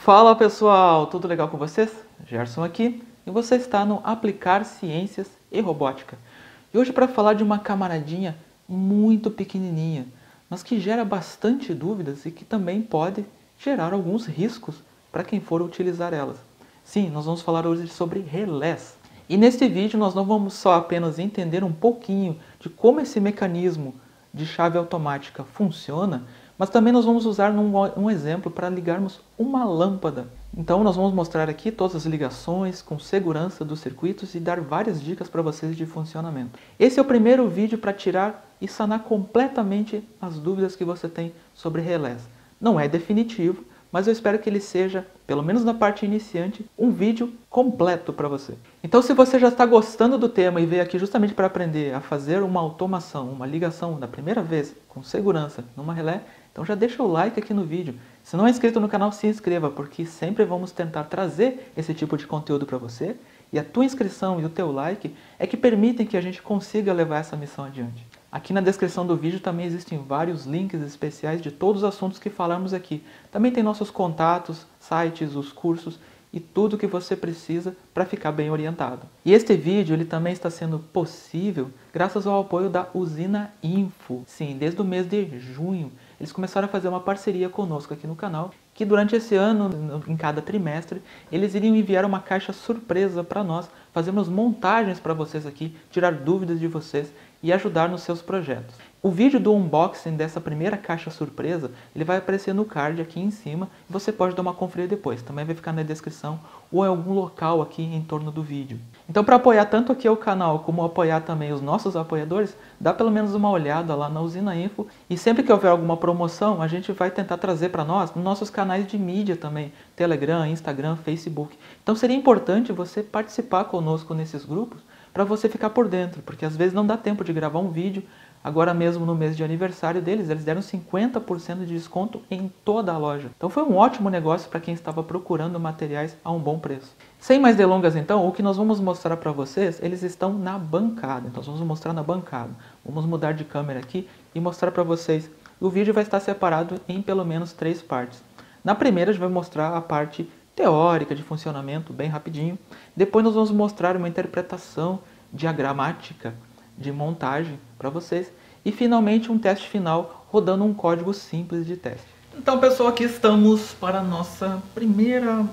Fala pessoal, tudo legal com vocês? Gerson aqui e você está no Aplicar Ciências e Robótica. E hoje para falar de uma camaradinha muito pequenininha, mas que gera bastante dúvidas e que também pode gerar alguns riscos para quem for utilizar elas. Sim, nós vamos falar hoje sobre relés. E neste vídeo nós não vamos só apenas entender um pouquinho de como esse mecanismo de chave automática funciona, mas também nós vamos usar um exemplo para ligarmos uma lâmpada. Então nós vamos mostrar aqui todas as ligações com segurança dos circuitos e dar várias dicas para vocês de funcionamento. Esse é o primeiro vídeo para tirar e sanar completamente as dúvidas que você tem sobre relés. Não é definitivo, mas eu espero que ele seja, pelo menos na parte iniciante, um vídeo completo para você. Então se você já está gostando do tema e veio aqui justamente para aprender a fazer uma automação, uma ligação da primeira vez com segurança numa relé, então já deixa o like aqui no vídeo. Se não é inscrito no canal, se inscreva, porque sempre vamos tentar trazer esse tipo de conteúdo para você. E a tua inscrição e o teu like é que permitem que a gente consiga levar essa missão adiante. Aqui na descrição do vídeo também existem vários links especiais de todos os assuntos que falamos aqui. Também tem nossos contatos, sites, os cursos e tudo o que você precisa para ficar bem orientado. E este vídeo ele também está sendo possível graças ao apoio da Usina Info. Sim, desde o mês de junho eles começaram a fazer uma parceria conosco aqui no canal, que durante esse ano, em cada trimestre, eles iriam enviar uma caixa surpresa para nós, fazermos montagens para vocês aqui, tirar dúvidas de vocês e ajudar nos seus projetos. O vídeo do unboxing dessa primeira caixa surpresa, ele vai aparecer no card aqui em cima e você pode dar uma conferida depois. Também vai ficar na descrição ou em algum local aqui em torno do vídeo. Então para apoiar tanto aqui o canal como apoiar também os nossos apoiadores, dá pelo menos uma olhada lá na Usina Info e sempre que houver alguma promoção, a gente vai tentar trazer para nós nos nossos canais de mídia também, Telegram, Instagram, Facebook. Então seria importante você participar conosco nesses grupos para você ficar por dentro, porque às vezes não dá tempo de gravar um vídeo. Agora mesmo no mês de aniversário deles, eles deram 50% de desconto em toda a loja. Então foi um ótimo negócio para quem estava procurando materiais a um bom preço. Sem mais delongas então, o que nós vamos mostrar para vocês, eles estão na bancada. Então nós vamos mostrar na bancada. Vamos mudar de câmera aqui e mostrar para vocês. O vídeo vai estar separado em pelo menos 3 partes. Na primeira a gente vai mostrar a parte teórica de funcionamento, bem rapidinho. Depois nós vamos mostrar uma interpretação diagramática de montagem para vocês e finalmente um teste final rodando um código simples de teste. Então pessoal, aqui estamos para a nossa primeira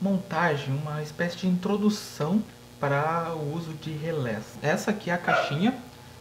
montagem, uma espécie de introdução para o uso de relés. Essa aqui é a caixinha.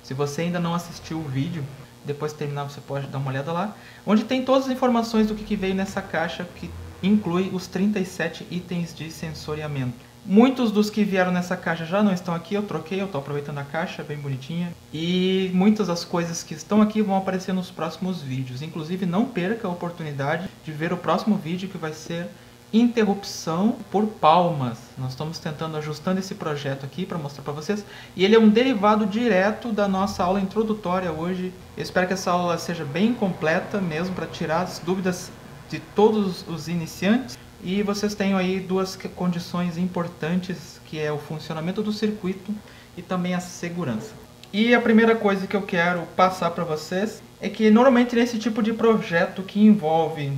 Se você ainda não assistiu o vídeo, depois de terminar você pode dar uma olhada lá, onde tem todas as informações do que veio nessa caixa, que inclui os 37 itens de sensoriamento. Muitos dos que vieram nessa caixa já não estão aqui, eu troquei, eu estou aproveitando a caixa, bem bonitinha. E muitas das coisas que estão aqui vão aparecer nos próximos vídeos. Inclusive não perca a oportunidade de ver o próximo vídeo, que vai ser interrupção por palmas. Nós estamos tentando ajustando esse projeto aqui para mostrar para vocês. E ele é um derivado direto da nossa aula introdutória hoje. Eu espero que essa aula seja bem completa mesmo, para tirar as dúvidas de todos os iniciantes. E vocês têm aí duas condições importantes, que é o funcionamento do circuito e também a segurança. E a primeira coisa que eu quero passar para vocês é que normalmente nesse tipo de projeto que envolve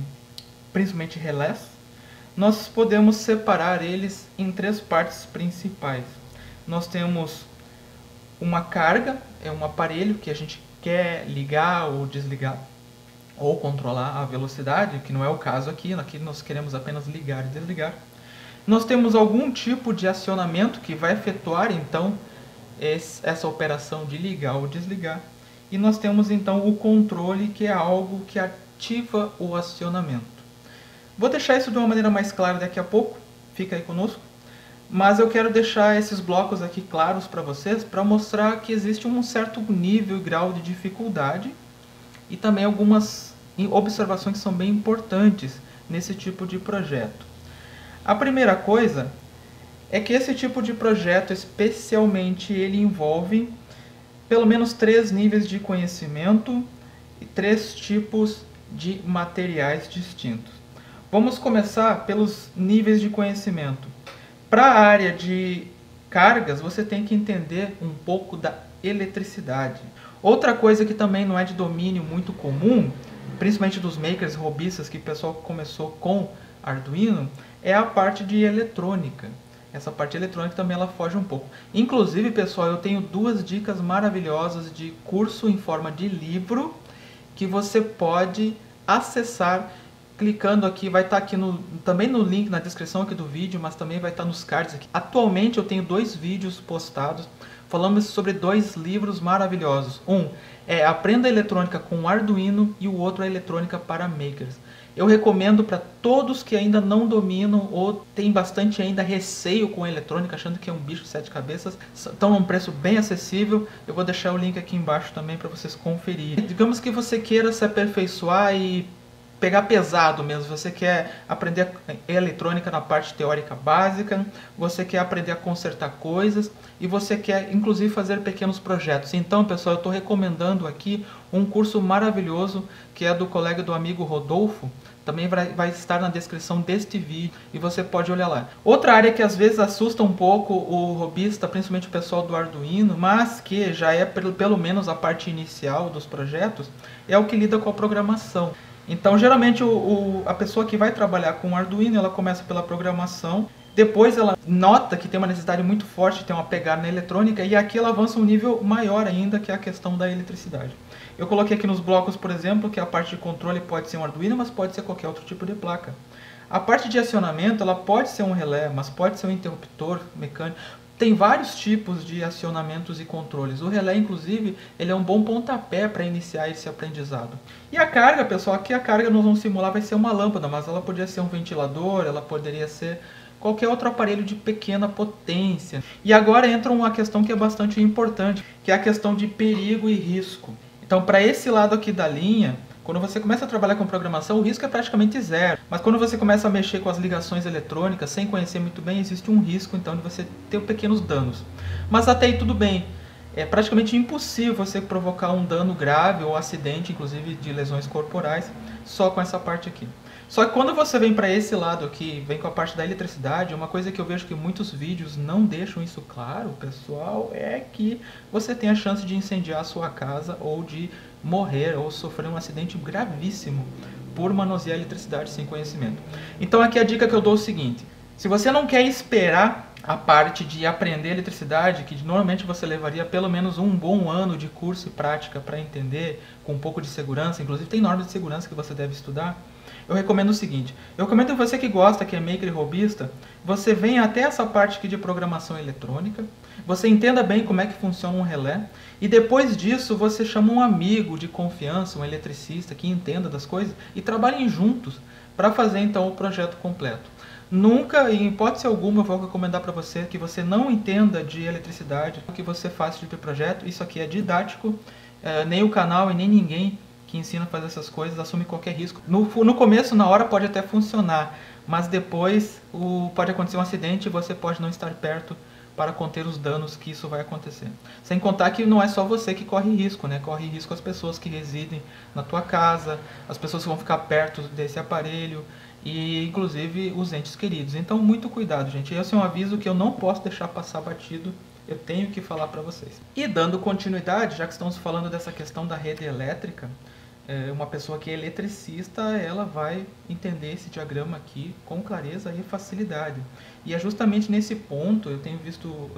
principalmente relés, nós podemos separar eles em 3 partes principais. Nós temos uma carga, é um aparelho que a gente quer ligar ou desligar, ou controlar a velocidade, que não é o caso aqui. Aqui nós queremos apenas ligar e desligar. Nós temos algum tipo de acionamento que vai efetuar então essa operação de ligar ou desligar. E nós temos então o controle, que é algo que ativa o acionamento. Vou deixar isso de uma maneira mais clara daqui a pouco, fica aí conosco. Mas eu quero deixar esses blocos aqui claros para vocês, para mostrar que existe um certo nível e grau de dificuldade e também algumas observações que são bem importantes nesse tipo de projeto. A primeira coisa é que esse tipo de projeto, especialmente, ele envolve pelo menos 3 níveis de conhecimento e 3 tipos de materiais distintos. Vamos começar pelos níveis de conhecimento. Para a área de cargas, você tem que entender um pouco da eletricidade. Outra coisa que também não é de domínio muito comum, principalmente dos makers robistas, que o pessoal começou com Arduino é a parte de eletrônica. Essa parte eletrônica também ela foge um pouco. Inclusive, pessoal, eu tenho 2 dicas maravilhosas de curso em forma de livro que você pode acessar clicando aqui. Vai estar aqui também no link na descrição aqui do vídeo, mas também vai estar nos cards aqui. Atualmente eu tenho 2 vídeos postados falando sobre 2 livros maravilhosos. Um é Aprenda Eletrônica com Arduino e o outro é Eletrônica para Makers. Eu recomendo para todos que ainda não dominam ou tem bastante ainda receio com a eletrônica, achando que é um bicho de 7 cabeças. Estão num preço bem acessível. Eu vou deixar o link aqui embaixo também para vocês conferirem. Digamos que você queira se aperfeiçoar e pegar pesado mesmo, você quer aprender eletrônica na parte teórica básica, você quer aprender a consertar coisas e você quer inclusive fazer pequenos projetos. Então, pessoal, eu estou recomendando aqui um curso maravilhoso que é do colega do amigo Rodolfo. Também vai estar na descrição deste vídeo e você pode olhar lá. Outra área que às vezes assusta um pouco o hobbyista, principalmente o pessoal do Arduino, mas que já é pelo menos a parte inicial dos projetos, é o que lida com a programação. Então, geralmente, a pessoa que vai trabalhar com o Arduino, ela começa pela programação, depois ela nota que tem uma necessidade muito forte de ter uma pegada na eletrônica, e aqui ela avança um nível maior ainda, que é a questão da eletricidade. Eu coloquei aqui nos blocos, por exemplo, que a parte de controle pode ser um Arduino, mas pode ser qualquer outro tipo de placa. A parte de acionamento, ela pode ser um relé, mas pode ser um interruptor mecânico. Tem vários tipos de acionamentos e controles. O relé, inclusive, ele é um bom pontapé para iniciar esse aprendizado. E a carga, pessoal, aqui a carga nós vamos simular vai ser uma lâmpada, mas ela poderia ser um ventilador, ela poderia ser qualquer outro aparelho de pequena potência. E agora entra uma questão que é bastante importante, que é a questão de perigo e risco. Então, para esse lado aqui da linha, quando você começa a trabalhar com programação, o risco é praticamente zero. Mas quando você começa a mexer com as ligações eletrônicas, sem conhecer muito bem, existe um risco então de você ter pequenos danos. Mas até aí tudo bem. É praticamente impossível você provocar um dano grave ou acidente, inclusive de lesões corporais, só com essa parte aqui. Só que quando você vem para esse lado aqui, vem com a parte da eletricidade, uma coisa que eu vejo que muitos vídeos não deixam isso claro, pessoal, é que você tem a chance de incendiar a sua casa ou de morrer ou sofrer um acidente gravíssimo por manusear a eletricidade sem conhecimento. Então aqui a dica que eu dou é o seguinte: se você não quer esperar a parte de aprender eletricidade, que normalmente você levaria pelo menos um bom ano de curso e prática para entender, com um pouco de segurança, inclusive tem normas de segurança que você deve estudar, eu recomendo o seguinte: eu recomendo que você que gosta, que é maker e hobbyista, você venha até essa parte aqui de programação eletrônica, você entenda bem como é que funciona um relé, e depois disso você chama um amigo de confiança, um eletricista que entenda das coisas, e trabalhem juntos para fazer então o projeto completo. Nunca, em hipótese alguma, eu vou recomendar para você que você não entenda de eletricidade, que você faça esse tipo de projeto. Isso aqui é didático, nem o canal e nem ninguém que ensina a fazer essas coisas assume qualquer risco. No começo, na hora, pode até funcionar, mas depois pode acontecer um acidente e você pode não estar perto para conter os danos que isso vai acontecer. Sem contar que não é só você que corre risco, né? Corre risco as pessoas que residem na tua casa, as pessoas que vão ficar perto desse aparelho e inclusive os entes queridos. Então muito cuidado, gente. Esse é um aviso que eu não posso deixar passar batido. Eu tenho que falar para vocês. E dando continuidade, já que estamos falando dessa questão da rede elétrica, uma pessoa que é eletricista, ela vai entender esse diagrama aqui com clareza e facilidade. E é justamente nesse ponto, eu tenho visto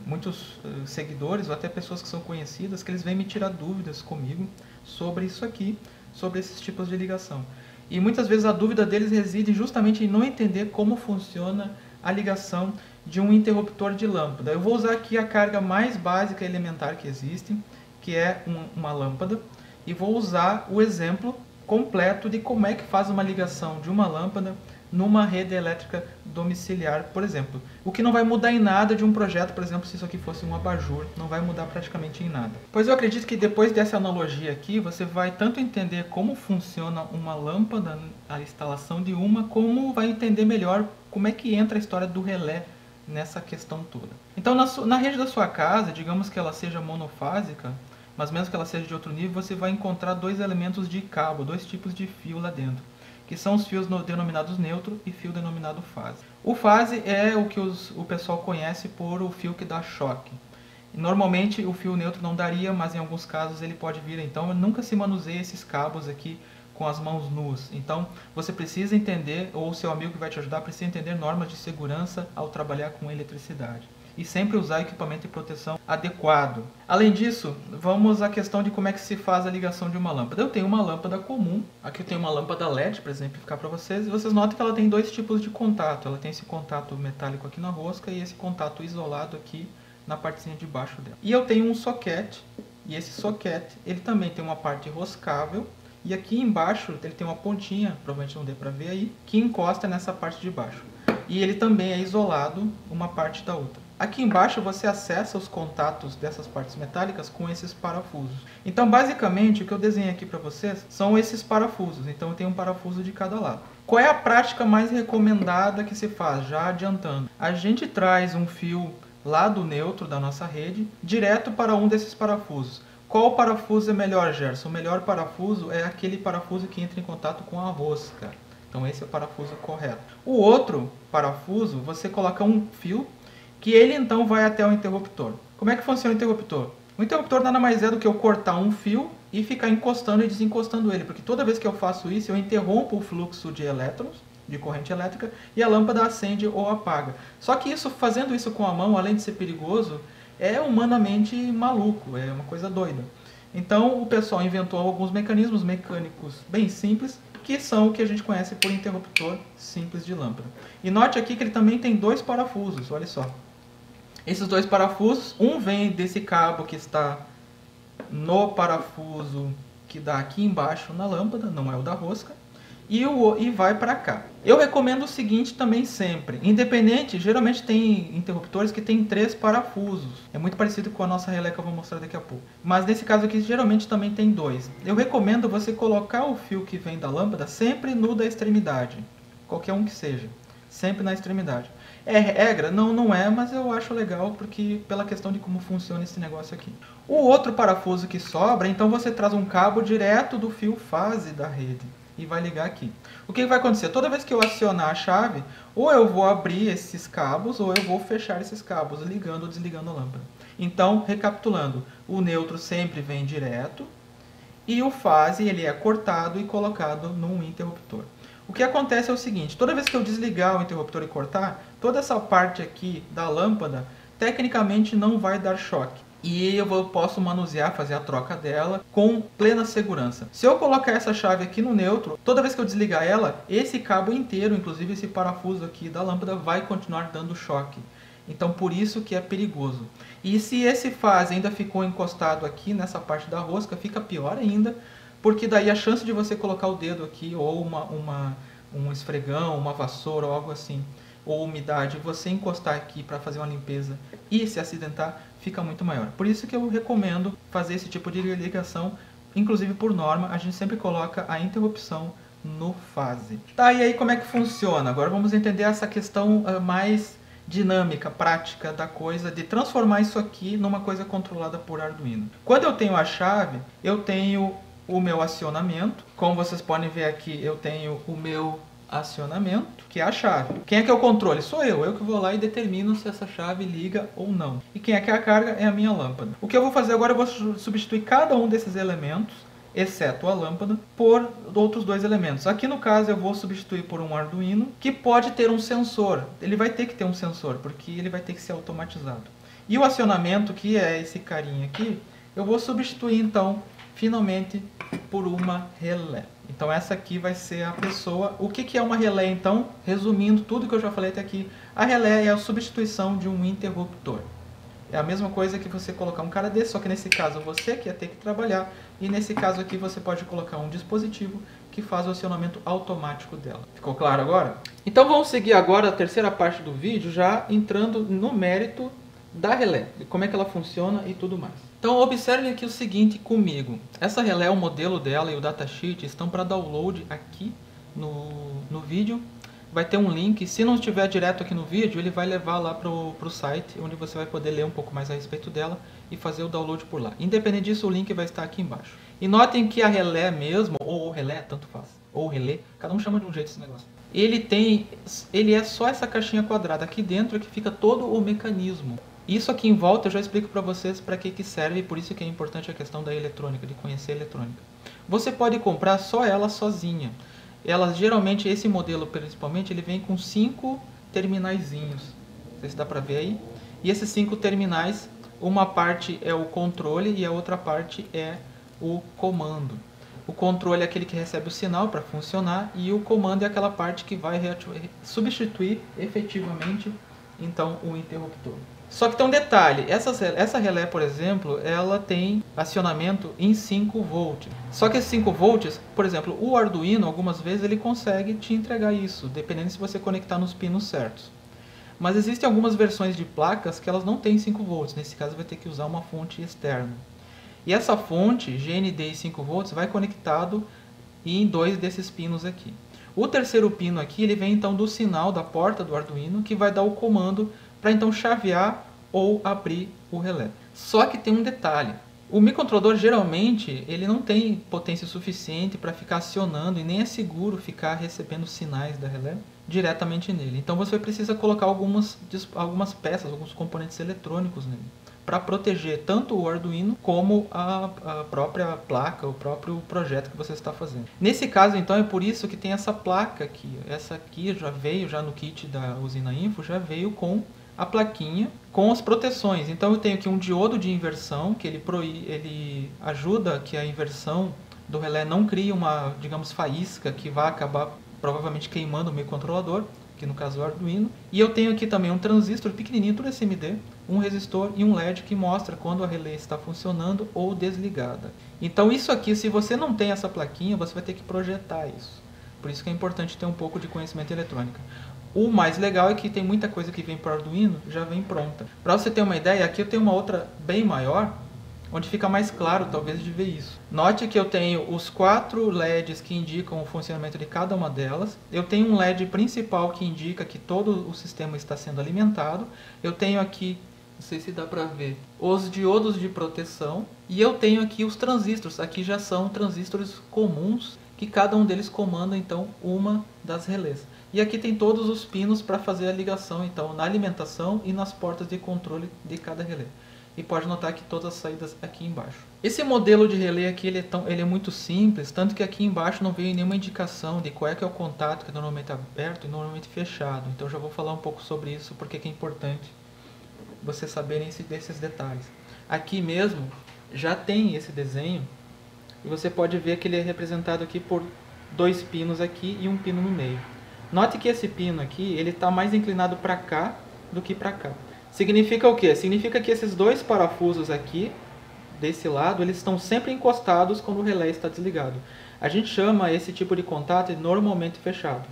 muitos seguidores, ou até pessoas que são conhecidas, que eles vêm me tirar dúvidas comigo sobre isso aqui, sobre esses tipos de ligação. E muitas vezes a dúvida deles reside justamente em não entender como funciona a ligação de um interruptor de lâmpada. Eu vou usar aqui a carga mais básica e elementar que existe, que é uma lâmpada, e vou usar o exemplo completo de como é que faz uma ligação de uma lâmpada numa rede elétrica domiciliar, por exemplo. O que não vai mudar em nada de um projeto, por exemplo, se isso aqui fosse um abajur, não vai mudar praticamente em nada. Pois eu acredito que depois dessa analogia aqui, você vai tanto entender como funciona uma lâmpada, a instalação de uma, como vai entender melhor como é que entra a história do relé nessa questão toda. Então, na rede da sua casa, digamos que ela seja monofásica, mas mesmo que ela seja de outro nível, você vai encontrar 2 elementos de cabo, 2 tipos de fio lá dentro, que são os fios denominados neutro e fio denominado fase. O fase é o que o pessoal conhece por o fio que dá choque. Normalmente o fio neutro não daria, mas em alguns casos ele pode vir. Então nunca se manuseia esses cabos aqui com as mãos nuas. Então, você precisa entender, ou o seu amigo que vai te ajudar, precisa entender normas de segurança ao trabalhar com eletricidade. E sempre usar equipamento de proteção adequado. Além disso, vamos à questão de como é que se faz a ligação de uma lâmpada. Eu tenho uma lâmpada comum, aqui eu tenho uma lâmpada LED para exemplificar para vocês, e vocês notam que ela tem dois tipos de contato. Ela tem esse contato metálico aqui na rosca e esse contato isolado aqui na partezinha de baixo dela. E eu tenho um soquete, e esse soquete ele também tem uma parte roscável, e aqui embaixo ele tem uma pontinha, provavelmente não dê para ver aí, que encosta nessa parte de baixo. E ele também é isolado uma parte da outra. Aqui embaixo você acessa os contatos dessas partes metálicas com esses parafusos. Então basicamente o que eu desenhei aqui para vocês são esses parafusos. Então eu tenho um parafuso de cada lado. Qual é a prática mais recomendada que se faz? Já adiantando. A gente traz um fio lá do neutro da nossa rede direto para um desses parafusos. Qual parafuso é melhor, Gerson? O melhor parafuso é aquele parafuso que entra em contato com a rosca. Então esse é o parafuso correto. O outro parafuso você coloca um fio que ele então vai até o interruptor. Como é que funciona o interruptor? O interruptor nada mais é do que eu cortar um fio e ficar encostando e desencostando ele, porque toda vez que eu faço isso, eu interrompo o fluxo de elétrons, de corrente elétrica, e a lâmpada acende ou apaga. Só que fazendo isso com a mão, além de ser perigoso, é humanamente maluco, é uma coisa doida. Então o pessoal inventou alguns mecanismos mecânicos bem simples, que são o que a gente conhece por interruptor simples de lâmpada. E note aqui que ele também tem dois parafusos, olha só. Esses dois parafusos, um vem desse cabo que está no parafuso que dá aqui embaixo na lâmpada, não é o da rosca, e vai para cá. Eu recomendo o seguinte também sempre, independente, geralmente tem interruptores que tem 3 parafusos. É muito parecido com a nossa relé que eu vou mostrar daqui a pouco. Mas nesse caso aqui, geralmente também tem 2. Eu recomendo você colocar o fio que vem da lâmpada sempre no da extremidade, qualquer um que seja, sempre na extremidade. É regra? Não, não é, mas eu acho legal porque pela questão de como funciona esse negócio aqui. O outro parafuso que sobra, então você traz um cabo direto do fio fase da rede e vai ligar aqui. O que vai acontecer? Toda vez que eu acionar a chave, ou eu vou abrir esses cabos, ou eu vou fechar esses cabos, ligando ou desligando a lâmpada. Então, recapitulando, o neutro sempre vem direto, e o fase ele é cortado e colocado num interruptor. O que acontece é o seguinte, toda vez que eu desligar o interruptor e cortar, toda essa parte aqui da lâmpada, tecnicamente não vai dar choque. E eu posso manusear, fazer a troca dela com plena segurança. Se eu colocar essa chave aqui no neutro, toda vez que eu desligar ela, esse cabo inteiro, inclusive esse parafuso aqui da lâmpada, vai continuar dando choque. Então por isso que é perigoso. E se esse fase ainda ficou encostado aqui nessa parte da rosca, fica pior ainda, porque daí a chance de você colocar o dedo aqui, ou um esfregão, uma vassoura ou algo assim, ou umidade, você encostar aqui para fazer uma limpeza e se acidentar, fica muito maior. Por isso que eu recomendo fazer esse tipo de ligação, inclusive por norma, a gente sempre coloca a interrupção no fase. Tá, e aí como é que funciona? Agora vamos entender essa questão mais dinâmica, prática da coisa, de transformar isso aqui numa coisa controlada por Arduino. Quando eu tenho a chave, eu tenho o meu acionamento. Como vocês podem ver aqui, eu tenho o meu acionamento, que é a chave. Quem é que é o controle? Sou eu que vou lá e determino se essa chave liga ou não. E quem é que é a carga? É a minha lâmpada. O que eu vou fazer agora, eu vou substituir cada um desses elementos, exceto a lâmpada, por outros 2 elementos. Aqui no caso eu vou substituir por um Arduino, que pode ter um sensor. Ele vai ter que ter um sensor, porque ele vai ter que ser automatizado. E o acionamento, que é esse carinha aqui, eu vou substituir então, finalmente, por uma relé. Então essa aqui vai ser a pessoa. O que é uma relé então? Resumindo tudo que eu já falei até aqui, a relé é a substituição de um interruptor. É a mesma coisa que você colocar um cara desse, só que nesse caso você que ia ter que trabalhar, e nesse caso aqui você pode colocar um dispositivo que faz o acionamento automático dela. Ficou claro agora? Então vamos seguir agora a terceira parte do vídeo, já entrando no mérito da relé, como é que ela funciona e tudo mais. Então observem aqui o seguinte comigo. Essa relé, o modelo dela e o datasheet estão para download aqui no vídeo. Vai ter um link, se não estiver direto aqui no vídeo, ele vai levar lá para o site, onde você vai poder ler um pouco mais a respeito dela e fazer o download por lá. Independente disso, o link vai estar aqui embaixo. E notem que a relé mesmo, ou relé, tanto faz, ou relé, cada um chama de um jeito esse negócio. Ele é só essa caixinha quadrada, aqui dentro é que fica todo o mecanismo. Isso aqui em volta eu já explico para vocês para que serve, e por isso que é importante a questão da eletrônica, de conhecer a eletrônica. você pode comprar só ela sozinha. Ela geralmente, esse modelo principalmente, ele vem com 5 terminaizinhos. Não sei se dá para ver aí. E esses 5 terminais, uma parte é o controle e a outra parte é o comando. O controle é aquele que recebe o sinal para funcionar e o comando é aquela parte que vai substituir efetivamente então o interruptor. Só que tem um detalhe, essa relé, por exemplo, ela tem acionamento em 5 volts. Só que esses 5 volts, por exemplo, o Arduino, algumas vezes ele consegue te entregar isso, dependendo se você conectar nos pinos certos. Mas existem algumas versões de placas que elas não têm 5 volts, nesse caso vai ter que usar uma fonte externa. E essa fonte, GND e 5 volts, vai conectado em 2 desses pinos aqui. O terceiro pino aqui, ele vem então do sinal da porta do Arduino, que vai dar o comando para então chavear ou abrir o relé. Só que tem um detalhe. O microcontrolador geralmente ele não tem potência suficiente para ficar acionando e nem é seguro ficar recebendo sinais da relé diretamente nele. Então você precisa colocar algumas peças, alguns componentes eletrônicos nele, para proteger tanto o Arduino como a própria placa, o próprio projeto que você está fazendo. Nesse caso, então, é por isso que tem essa placa aqui. Essa aqui já veio, já no kit da Usina Info, já veio com a plaquinha com as proteções. Então eu tenho aqui um diodo de inversão, que ele ajuda que a inversão do relé não crie uma, digamos, faísca que vai acabar provavelmente queimando o microcontrolador, que no caso é o Arduino. E eu tenho aqui também um transistor pequenininho, tudo SMD, um resistor e um LED que mostra quando a relé está funcionando ou desligada. Então isso aqui, se você não tem essa plaquinha, você vai ter que projetar isso. Por isso que é importante ter um pouco de conhecimento em eletrônica. O mais legal é que tem muita coisa que vem para o Arduino, já vem pronta. Para você ter uma ideia, aqui eu tenho uma outra bem maior, onde fica mais claro talvez de ver isso. Note que eu tenho os 4 LEDs que indicam o funcionamento de cada uma delas. Eu tenho um LED principal que indica que todo o sistema está sendo alimentado. Eu tenho aqui, não sei se dá para ver, os diodos de proteção. E eu tenho aqui os transistores. Aqui já são transistores comuns, que cada um deles comanda então uma das relés. E aqui tem todos os pinos para fazer a ligação então na alimentação e nas portas de controle de cada relé. E pode notar que todas as saídas aqui embaixo. Esse modelo de relé aqui ele é muito simples, tanto que aqui embaixo não veio nenhuma indicação de qual é que é o contato, que é normalmente aberto e normalmente fechado. Então já vou falar um pouco sobre isso, porque é importante vocês saberem desses detalhes. Aqui mesmo já tem esse desenho, e você pode ver que ele é representado aqui por 2 pinos aqui e um pino no meio. Note que esse pino aqui, ele está mais inclinado para cá do que para cá. Significa o quê? Significa que esses 2 parafusos aqui, desse lado, eles estão sempre encostados quando o relé está desligado. A gente chama esse tipo de contato de normalmente fechado.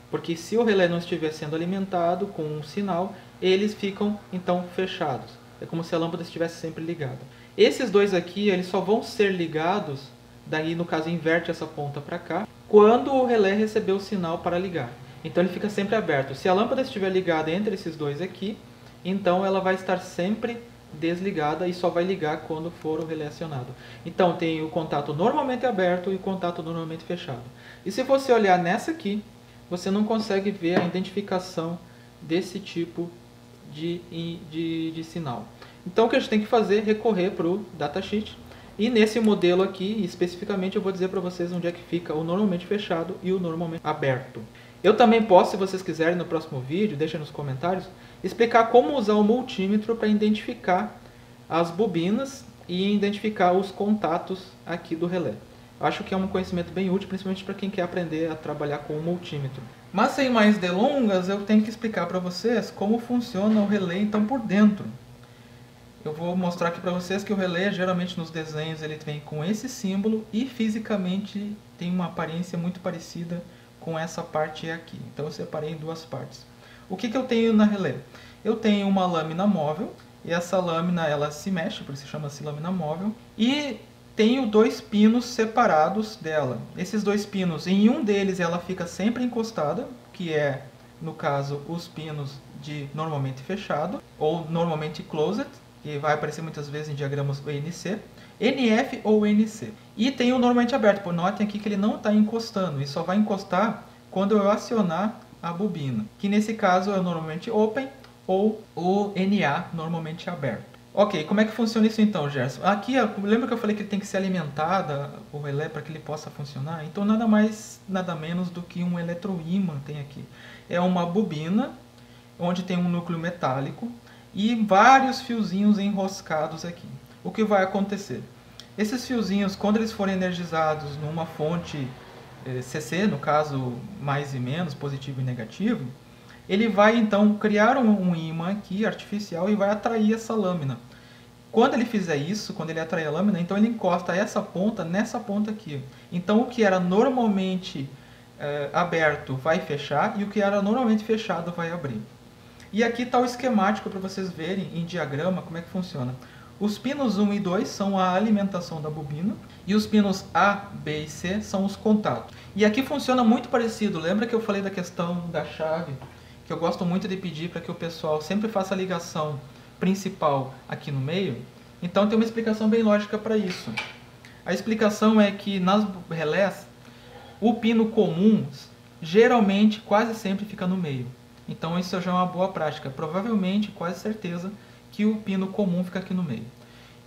Porque se o relé não estiver sendo alimentado com um sinal, eles ficam então fechados. É como se a lâmpada estivesse sempre ligada. Esses 2 aqui, eles só vão ser ligados, daí no caso inverte essa ponta para cá, quando o relé receber o sinal para ligar. Então ele fica sempre aberto. Se a lâmpada estiver ligada entre esses 2 aqui, então ela vai estar sempre desligada e só vai ligar quando for o relé acionado. Então tem o contato normalmente aberto e o contato normalmente fechado. E se você olhar nessa aqui, você não consegue ver a identificação desse tipo de sinal. Então o que a gente tem que fazer é recorrer para o datasheet. E nesse modelo aqui, especificamente, eu vou dizer para vocês onde é que fica o normalmente fechado e o normalmente aberto. Eu também posso, se vocês quiserem, no próximo vídeo, deixa nos comentários, explicar como usar o multímetro para identificar as bobinas e identificar os contatos aqui do relé. Eu acho que é um conhecimento bem útil, principalmente para quem quer aprender a trabalhar com o multímetro. Mas sem mais delongas, eu tenho que explicar para vocês como funciona o relé então por dentro. Eu vou mostrar aqui para vocês que o relé, geralmente nos desenhos, ele vem com esse símbolo e fisicamente tem uma aparência muito parecida com essa parte aqui. Então eu separei em 2 partes. O que eu tenho na relé? Eu tenho uma lâmina móvel, e essa lâmina ela se mexe, por isso chama-se lâmina móvel, e tenho 2 pinos separados dela. Esses 2 pinos, em um deles ela fica sempre encostada, que é, no caso, os pinos de normalmente fechado, ou normalmente closed, que vai aparecer muitas vezes em diagramas NC, NF ou NC. E tem o normalmente aberto, notem aqui que ele não está encostando, e só vai encostar quando eu acionar a bobina, que nesse caso é o normalmente open ou o NA normalmente aberto. Ok, como é que funciona isso então, Gerson? Aqui, lembra que eu falei que ele tem que ser alimentada, o relé, para que ele possa funcionar? Então nada mais, nada menos do que um eletroímã tem aqui. É uma bobina, onde tem um núcleo metálico e vários fiozinhos enroscados aqui. O que vai acontecer? Esses fiozinhos, quando eles forem energizados numa fonte CC, no caso mais e menos, positivo e negativo, ele vai então criar um ímã aqui artificial e vai atrair essa lâmina. Quando ele fizer isso, quando ele atrair a lâmina, então ele encosta essa ponta nessa ponta aqui. Então o que era normalmente aberto vai fechar e o que era normalmente fechado vai abrir. E aqui está o esquemático para vocês verem em diagrama como é que funciona. Os pinos 1 e 2 são a alimentação da bobina e os pinos A, B e C são os contatos. E aqui funciona muito parecido. Lembra que eu falei da questão da chave? Que eu gosto muito de pedir para que o pessoal sempre faça a ligação principal aqui no meio. Então tem uma explicação bem lógica para isso. A explicação é que nas relés, o pino comum geralmente quase sempre fica no meio. Então isso já é uma boa prática. Provavelmente, quase certeza, que o pino comum fica aqui no meio.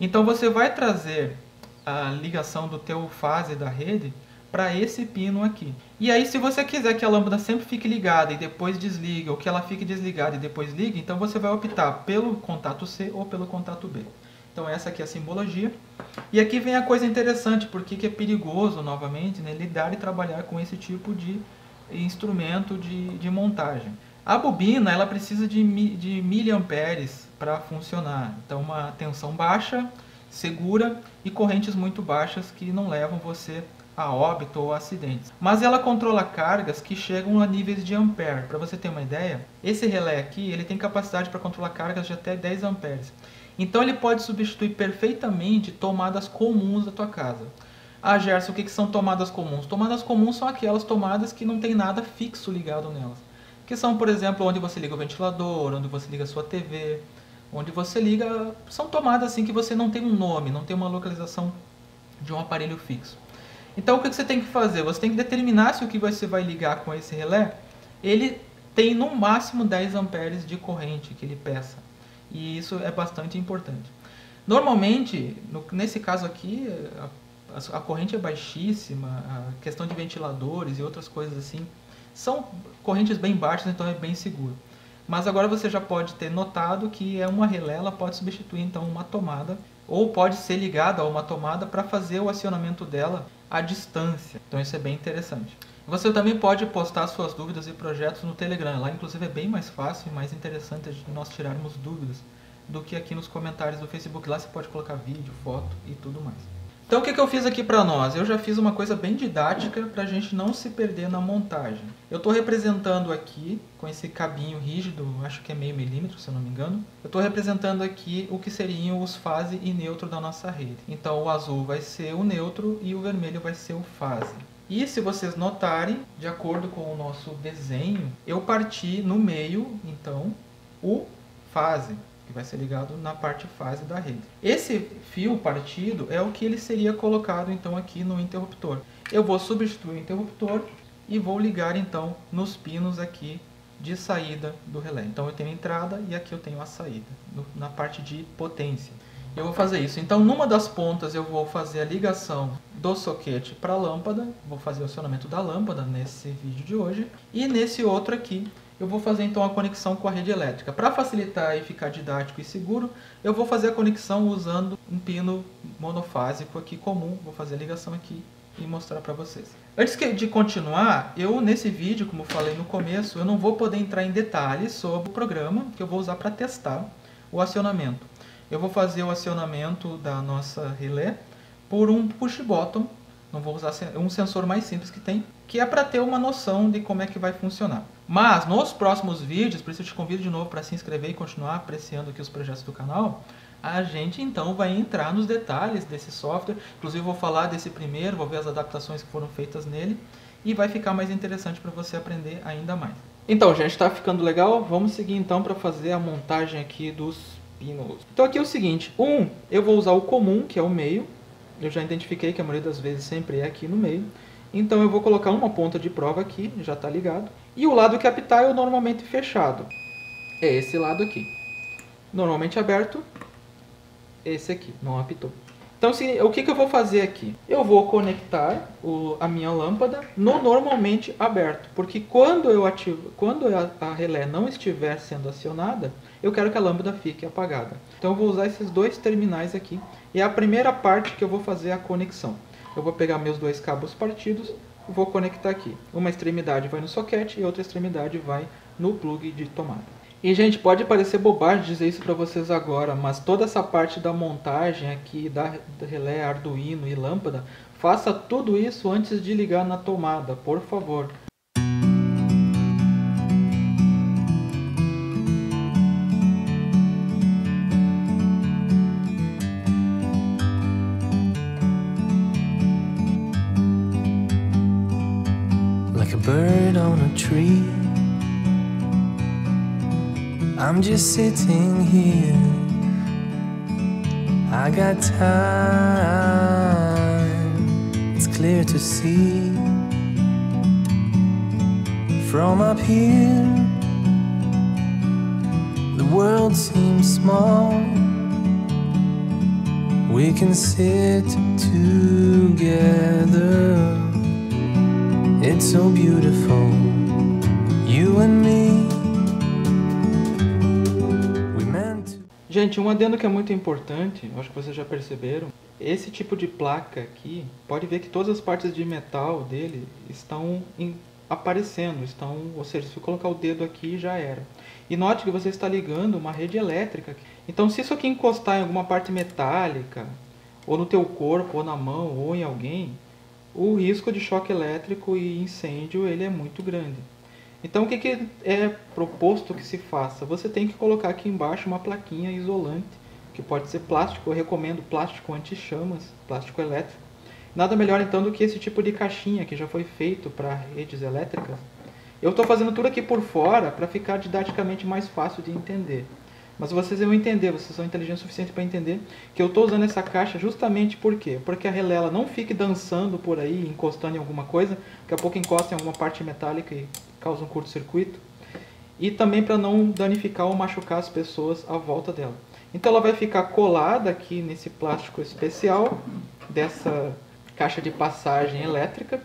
Então você vai trazer a ligação do teu fase da rede para esse pino aqui. E aí, se você quiser que a lâmpada sempre fique ligada e depois desligue, ou que ela fique desligada e depois ligue, então você vai optar pelo contato C ou pelo contato B. Então essa aqui é a simbologia. E aqui vem a coisa interessante, porque que é perigoso, novamente, né, lidar e trabalhar com esse tipo de instrumento de montagem. A bobina ela precisa de miliamperes para funcionar. Então uma tensão baixa, segura e correntes muito baixas que não levam você a óbito ou a acidentes. Mas ela controla cargas que chegam a níveis de ampere. Para você ter uma ideia, esse relé aqui ele tem capacidade para controlar cargas de até 10 amperes. Então ele pode substituir perfeitamente tomadas comuns da tua casa. Ah, Gerson, o que são tomadas comuns? Tomadas comuns são aquelas tomadas que não tem nada fixo ligado nelas. Que são, por exemplo, onde você liga o ventilador, onde você liga a sua TV, onde você liga... São tomadas assim que você não tem um nome, não tem uma localização de um aparelho fixo. Então o que você tem que fazer? Você tem que determinar se o que você vai ligar com esse relé, ele tem no máximo 10 amperes de corrente que ele peça. E isso é bastante importante. Normalmente, nesse caso aqui, a corrente é baixíssima, a questão de ventiladores e outras coisas assim, são correntes bem baixas, então é bem seguro. Mas agora você já pode ter notado que uma relé ela pode substituir então uma tomada, ou pode ser ligada a uma tomada para fazer o acionamento dela à distância. Então isso é bem interessante. Você também pode postar suas dúvidas e projetos no Telegram. Lá inclusive é bem mais fácil e mais interessante de nós tirarmos dúvidas do que aqui nos comentários do Facebook. Lá você pode colocar vídeo, foto e tudo mais. Então o que eu fiz aqui para nós? Eu já fiz uma coisa bem didática para a gente não se perder na montagem. Eu estou representando aqui, com esse cabinho rígido, acho que é meio milímetro, se eu não me engano. Eu estou representando aqui o que seriam os fase e neutro da nossa rede. Então o azul vai ser o neutro e o vermelho vai ser o fase. E se vocês notarem, de acordo com o nosso desenho, eu parti no meio, então, o fase, que vai ser ligado na parte fase da rede. Esse fio partido é o que ele seria colocado então aqui no interruptor. Eu vou substituir o interruptor e vou ligar então nos pinos aqui de saída do relé. Então eu tenho a entrada e aqui eu tenho a saída, na parte de potência. Eu vou fazer isso. Então numa das pontas eu vou fazer a ligação do soquete para a lâmpada, vou fazer o acionamento da lâmpada nesse vídeo de hoje, e nesse outro aqui eu vou fazer então a conexão com a rede elétrica. Para facilitar e ficar didático e seguro, eu vou fazer a conexão usando um pino monofásico aqui comum. Vou fazer a ligação aqui e mostrar para vocês. Antes de continuar, nesse vídeo, como eu falei no começo, eu não vou poder entrar em detalhes sobre o programa que eu vou usar para testar o acionamento. Eu vou fazer o acionamento da nossa relé por um push button. Não vou usar um sensor mais simples que tem, que é para ter uma noção de como é que vai funcionar. Mas nos próximos vídeos, por isso eu te convido de novo para se inscrever e continuar apreciando aqui os projetos do canal, a gente então vai entrar nos detalhes desse software. Inclusive vou falar desse primeiro, vou ver as adaptações que foram feitas nele e vai ficar mais interessante para você aprender ainda mais. Então, gente, está ficando legal? Vamos seguir então para fazer a montagem aqui dos pinos. Então aqui é o seguinte, eu vou usar o comum, que é o meio. Eu já identifiquei que a maioria das vezes sempre é aqui no meio. Então eu vou colocar uma ponta de prova aqui, já está ligado. E o lado capital é o normalmente fechado. É esse lado aqui. Normalmente aberto, esse aqui, não apitou. Então, o que eu vou fazer aqui? Eu vou conectar a minha lâmpada no normalmente aberto, porque quando a relé não estiver sendo acionada, eu quero que a lâmpada fique apagada. Então eu vou usar esses dois terminais aqui, e a primeira parte que eu vou fazer é a conexão. Eu vou pegar meus dois cabos partidos, vou conectar aqui. Uma extremidade vai no soquete e outra extremidade vai no plug de tomada. E, gente, pode parecer bobagem dizer isso para vocês agora, mas toda essa parte da montagem aqui da relé, Arduino e lâmpada, faça tudo isso antes de ligar na tomada, por favor. Like a bird on a tree, I'm just sitting here. I got time, it's clear to see. From up here, the world seems small. We can sit together. It's so beautiful, you and me. Gente, um adendo que é muito importante, eu acho que vocês já perceberam, esse tipo de placa aqui, pode ver que todas as partes de metal dele estão aparecendo, ou seja, se eu colocar o dedo aqui já era. E note que você está ligando uma rede elétrica aqui. Então se isso aqui encostar em alguma parte metálica, ou no teu corpo, ou na mão, ou em alguém, o risco de choque elétrico e incêndio ele é muito grande. Então o que é proposto que se faça? Você tem que colocar aqui embaixo uma plaquinha isolante, que pode ser plástico, eu recomendo plástico anti-chamas, plástico elétrico. Nada melhor então do que esse tipo de caixinha que já foi feito para redes elétricas. Eu estou fazendo tudo aqui por fora para ficar didaticamente mais fácil de entender. Mas vocês vão entender, vocês são inteligentes o suficiente para entender que eu estou usando essa caixa justamente por quê? Porque a relé ela não fique dançando por aí, encostando em alguma coisa, daqui a pouco encosta em alguma parte metálica e causa um curto-circuito. E também para não danificar ou machucar as pessoas à volta dela. Então ela vai ficar colada aqui nesse plástico especial dessa caixa de passagem elétrica.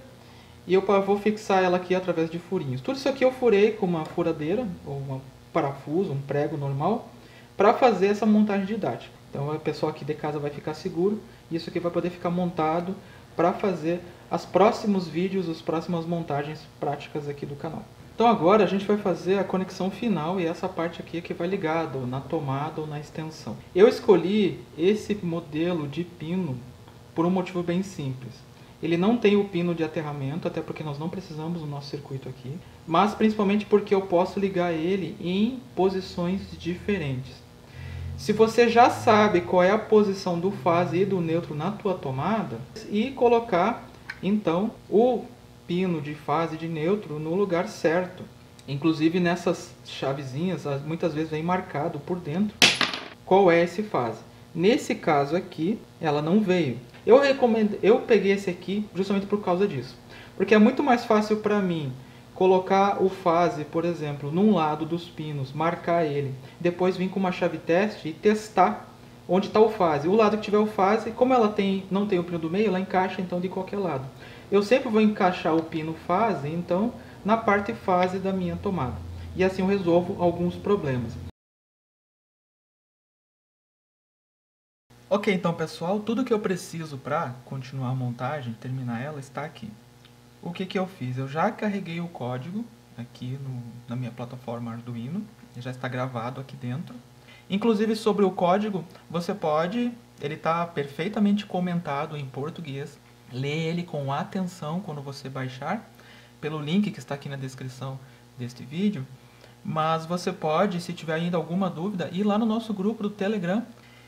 E eu vou fixar ela aqui através de furinhos. Tudo isso aqui eu furei com uma furadeira, ou um parafuso, um prego normal, para fazer essa montagem didática. Então a pessoa aqui de casa vai ficar seguro, e isso aqui vai poder ficar montado para fazer os próximos vídeos, as próximas montagens práticas aqui do canal. Então agora a gente vai fazer a conexão final, e essa parte aqui é que vai ligada, ou na tomada ou na extensão. Eu escolhi esse modelo de pino por um motivo bem simples. Ele não tem o pino de aterramento, até porque nós não precisamos do nosso circuito aqui, mas principalmente porque eu posso ligar ele em posições diferentes. Se você já sabe qual é a posição do fase e do neutro na tua tomada, e colocar então o pino de fase e de neutro no lugar certo. Inclusive nessas chavezinhas, muitas vezes vem marcado por dentro qual é esse fase. Nesse caso aqui, ela não veio. Eu peguei esse aqui justamente por causa disso. Porque é muito mais fácil para mim colocar o fase, por exemplo, num lado dos pinos, marcar ele, depois vir com uma chave teste e testar onde está o fase. O lado que tiver o fase, como ela não tem o pino do meio, ela encaixa então de qualquer lado. Eu sempre vou encaixar o pino fase, então, na parte fase da minha tomada. E assim eu resolvo alguns problemas. Ok, então pessoal, tudo que eu preciso para continuar a montagem, terminar ela, está aqui. O que eu fiz? Eu já carreguei o código aqui na minha plataforma Arduino, já está gravado aqui dentro. Inclusive sobre o código, ele está perfeitamente comentado em português, lê ele com atenção quando você baixar, pelo link que está aqui na descrição deste vídeo, mas você pode, se tiver ainda alguma dúvida, ir lá no nosso grupo do Telegram.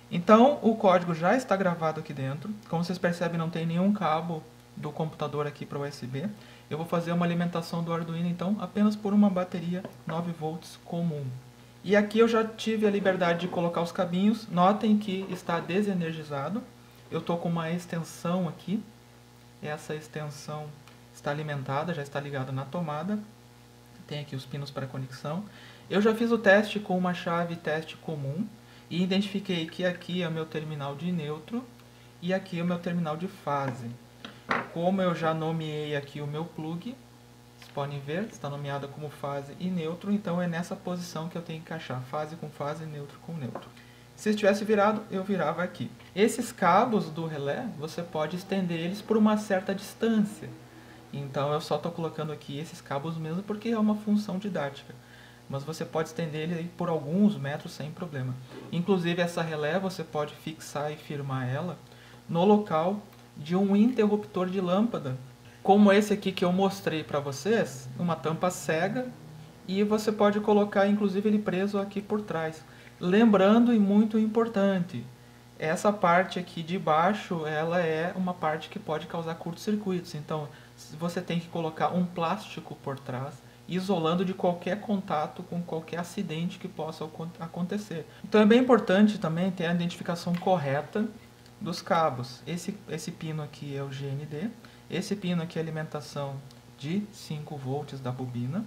Então o código já está gravado aqui dentro, como vocês percebem não tem nenhum cabo do computador aqui para USB. Eu vou fazer uma alimentação do Arduino então apenas por uma bateria 9 volts comum. E aqui eu já tive a liberdade de colocar os cabinhos. Notem que está desenergizado. Eu estou com uma extensão aqui. Essa extensão está alimentada, já está ligada na tomada. Tem aqui os pinos para conexão. Eu já fiz o teste com uma chave teste comum. E identifiquei que aqui é o meu terminal de neutro e aqui é o meu terminal de fase. Como eu já nomeei aqui o meu plug, vocês podem ver, está nomeado como fase e neutro, então é nessa posição que eu tenho que encaixar, fase com fase, neutro com neutro. Se estivesse virado, eu virava aqui. Esses cabos do relé, você pode estender eles por uma certa distância. Então eu só estou colocando aqui esses cabos mesmo porque é uma função didática. Mas você pode estender ele por alguns metros sem problema. Inclusive essa relé você pode fixar e firmar ela no local de um interruptor de lâmpada, como esse aqui que eu mostrei para vocês, uma tampa cega, e você pode colocar inclusive ele preso aqui por trás. Lembrando, e muito importante, essa parte aqui de baixo, ela é uma parte que pode causar curto-circuitos, então você tem que colocar um plástico por trás, isolando de qualquer contato com qualquer acidente que possa acontecer. Então é bem importante também ter a identificação correta dos cabos. Esse pino aqui é o GND, esse pino aqui é a alimentação de 5 volts da bobina,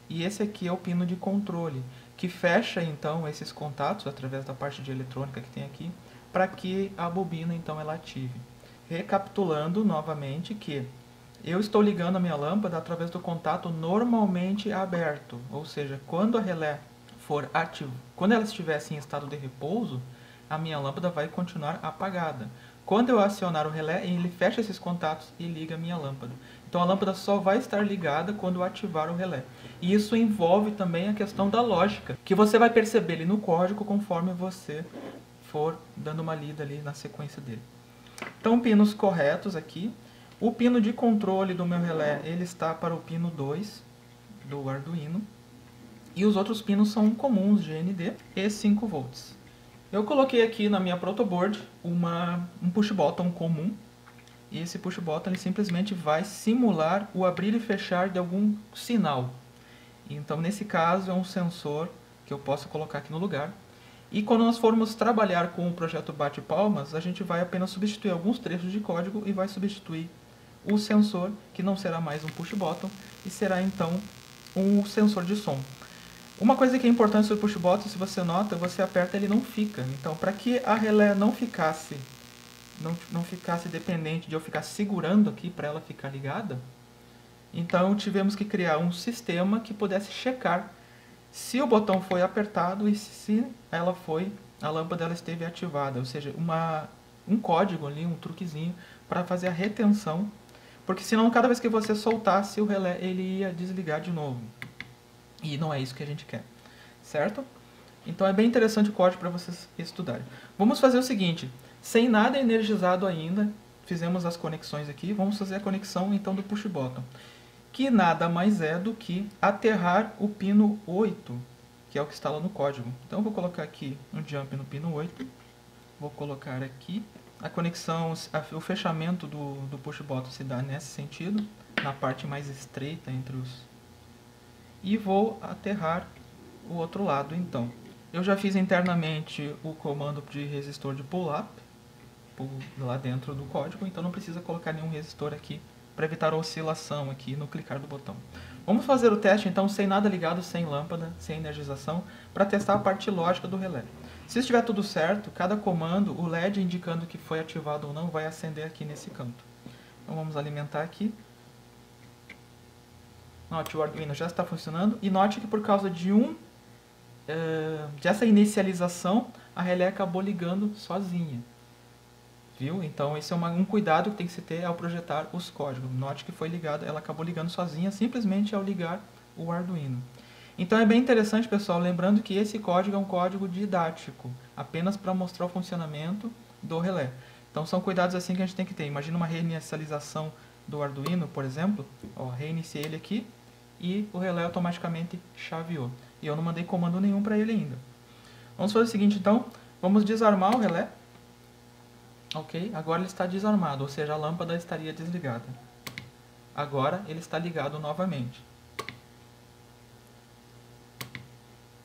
e esse aqui é o pino de controle, que fecha então esses contatos através da parte de eletrônica que tem aqui, para que a bobina então ela ative. Recapitulando novamente que eu estou ligando a minha lâmpada através do contato normalmente aberto, ou seja, quando a relé for ativa, quando ela estiver em estado de repouso, a minha lâmpada vai continuar apagada. Quando eu acionar o relé, ele fecha esses contatos e liga a minha lâmpada. Então a lâmpada só vai estar ligada quando eu ativar o relé. E isso envolve também a questão da lógica, que você vai perceber ali no código conforme você for dando uma lida ali na sequência dele. Então pinos corretos aqui. O pino de controle do meu relé, ele está para o pino 2 do Arduino. E os outros pinos são comuns, GND e 5 volts. Eu coloquei aqui na minha protoboard um push button comum. E esse push button ele simplesmente vai simular o abrir e fechar de algum sinal. Então nesse caso é um sensor que eu posso colocar aqui no lugar. E quando nós formos trabalhar com o projeto Bate-Palmas, a gente vai apenas substituir alguns trechos de código e vai substituir o sensor, que não será mais um push button, e será então um sensor de som. Uma coisa que é importante sobre o push button, se você nota, você aperta ele não fica. Então, para que a relé não ficasse dependente de eu ficar segurando aqui para ela ficar ligada, então tivemos que criar um sistema que pudesse checar se o botão foi apertado e se a lâmpada dela esteve ativada, ou seja, um código ali, um truquezinho para fazer a retenção, porque senão cada vez que você soltasse o relé ele ia desligar de novo. E não é isso que a gente quer, certo? Então é bem interessante o código para vocês estudarem. Vamos fazer o seguinte, sem nada energizado ainda, fizemos as conexões aqui, vamos fazer a conexão então do push button, que nada mais é do que aterrar o pino 8, que é o que está lá no código. Então eu vou colocar aqui um jump no pino 8, vou colocar aqui a conexão, o fechamento do push button se dá nesse sentido, na parte mais estreita entre os... E vou aterrar o outro lado então. Eu já fiz internamente o comando de resistor de pull-up lá dentro do código, então não precisa colocar nenhum resistor aqui para evitar a oscilação aqui no clicar do botão. Vamos fazer o teste então sem nada ligado, sem lâmpada, sem energização, para testar a parte lógica do relé. Se estiver tudo certo, cada comando, o LED indicando que foi ativado ou não, vai acender aqui nesse canto. Então vamos alimentar aqui. Note, o Arduino já está funcionando. E note que por causa dessa inicialização, a relé acabou ligando sozinha. Viu? Então esse é um cuidado que tem que se ter ao projetar os códigos. Note que foi ligado, ela acabou ligando sozinha simplesmente ao ligar o Arduino. Então é bem interessante, pessoal, lembrando que esse código é um código didático, apenas para mostrar o funcionamento do relé. Então são cuidados assim que a gente tem que ter. Imagina uma reinicialização do Arduino, por exemplo. Ó, reiniciei ele aqui e o relé automaticamente chaveou. E eu não mandei comando nenhum para ele ainda. Vamos fazer o seguinte então, vamos desarmar o relé. Ok, agora ele está desarmado, ou seja, a lâmpada estaria desligada. Agora ele está ligado novamente.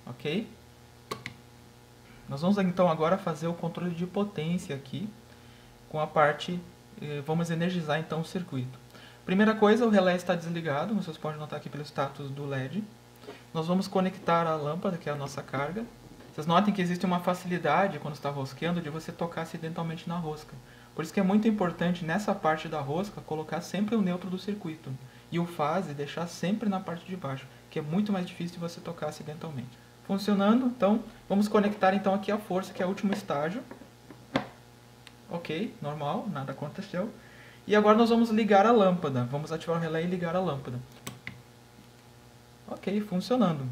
Ok? Nós vamos então agora fazer o controle de potência aqui, com a parte, vamos energizar então o circuito. Primeira coisa, o relé está desligado, vocês podem notar aqui pelo status do LED. Nós vamos conectar a lâmpada, que é a nossa carga, Vocês notem que existe uma facilidade quando está rosqueando de você tocar acidentalmente na rosca. Por isso que é muito importante nessa parte da rosca colocar sempre o neutro do circuito. E o fase deixar sempre na parte de baixo, que é muito mais difícil de você tocar acidentalmente. Funcionando, então vamos conectar então aqui a força, que é o último estágio. Ok, normal, nada aconteceu. E agora nós vamos ligar a lâmpada. Vamos ativar o relé e ligar a lâmpada. Ok, funcionando.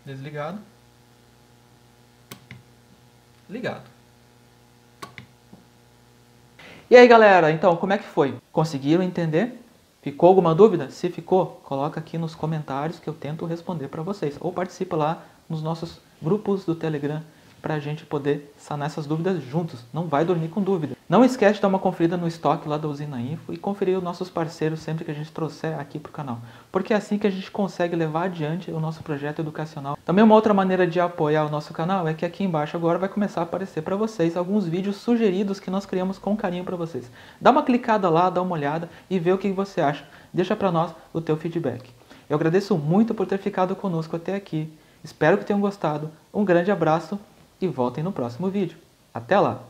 Desligado. Ligado. E aí galera, então como é que foi? Conseguiram entender? Ficou alguma dúvida? Se ficou, coloca aqui nos comentários que eu tento responder para vocês. Ou participa lá nos nossos grupos do Telegram para a gente poder sanar essas dúvidas juntos. Não vai dormir com dúvida. Não esquece de dar uma conferida no estoque lá da Usina Info e conferir os nossos parceiros sempre que a gente trouxer aqui para o canal. Porque é assim que a gente consegue levar adiante o nosso projeto educacional. Também uma outra maneira de apoiar o nosso canal é que aqui embaixo agora vai começar a aparecer para vocês alguns vídeos sugeridos que nós criamos com carinho para vocês. Dá uma clicada lá, dá uma olhada e vê o que você acha. Deixa para nós o teu feedback. Eu agradeço muito por ter ficado conosco até aqui. Espero que tenham gostado. Um grande abraço e voltem no próximo vídeo. Até lá!